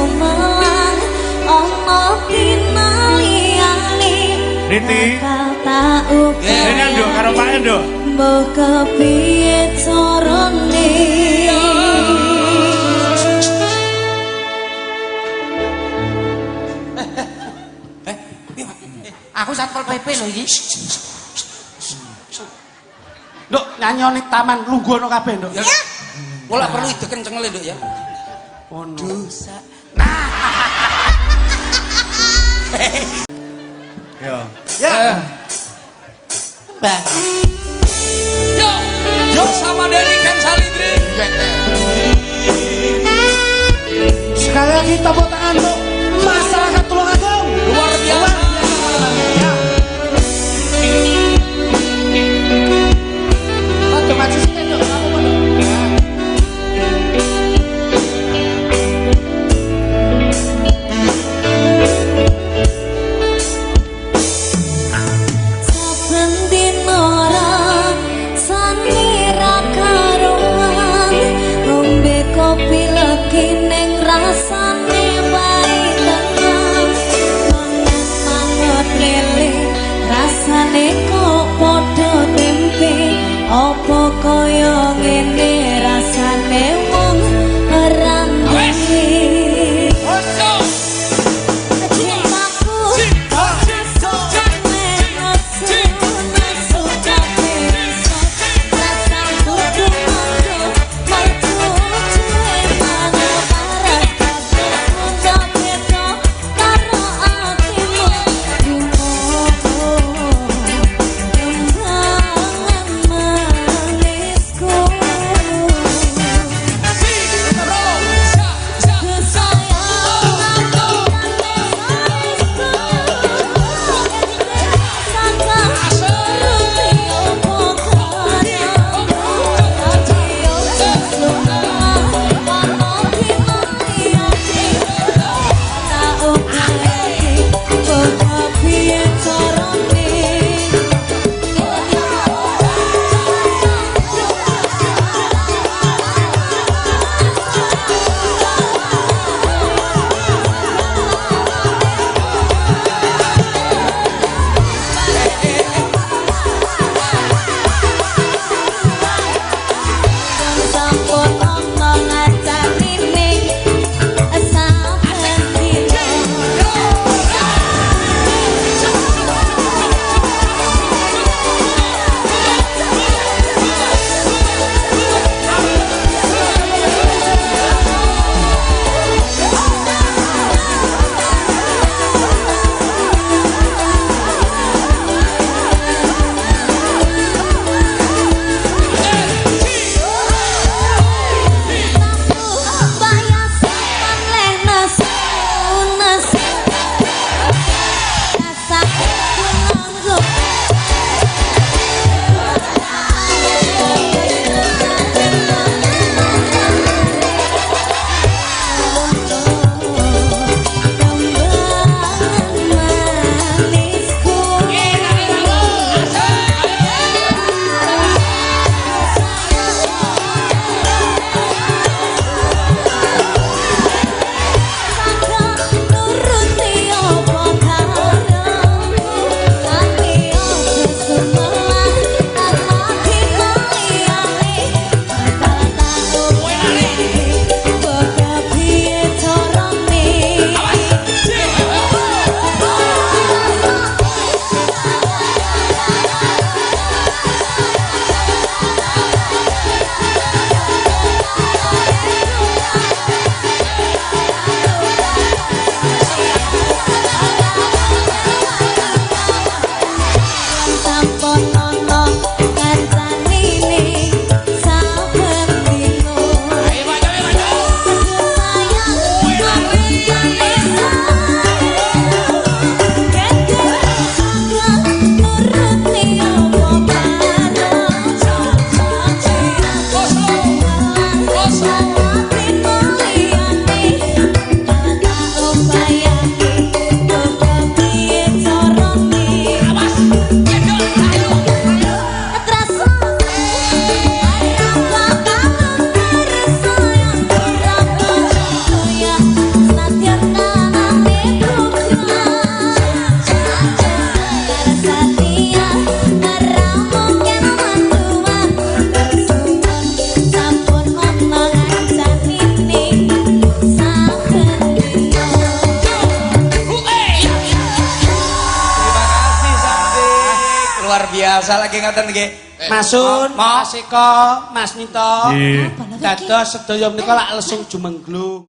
gumelang ono pinali-ali Riti tak uga ini Ndo karo Pak Endo mbok kepiye carane aku Satpol PP lho iki. Nduk nyanyoni taman lungguh ono kabeh, Nduk. Ya. Ora perlu ide kenceng le, Nduk ya. Ono. Dosa. Nah. ya Ya. Bang. Yo sama dari Ken Salidri. Sekali lagi tepuk tangan untuk masyarakat Tulungagung. Luar biasa. Aduh maju sini, Nduk. Kamu mau, Nduk? saben dina rasane ra karuan ngombe kopi legi ning rasane wae tenang manut lele rasane kok padha tempe apa kaya ngene rasane wong randhe Sayang luar biasa lagi ngoten nggih. Mas Sun, Mas Mas Eko, Mas Nito. Nggih. Apa lagi? Dados sedaya menika lak lesung jumenglung.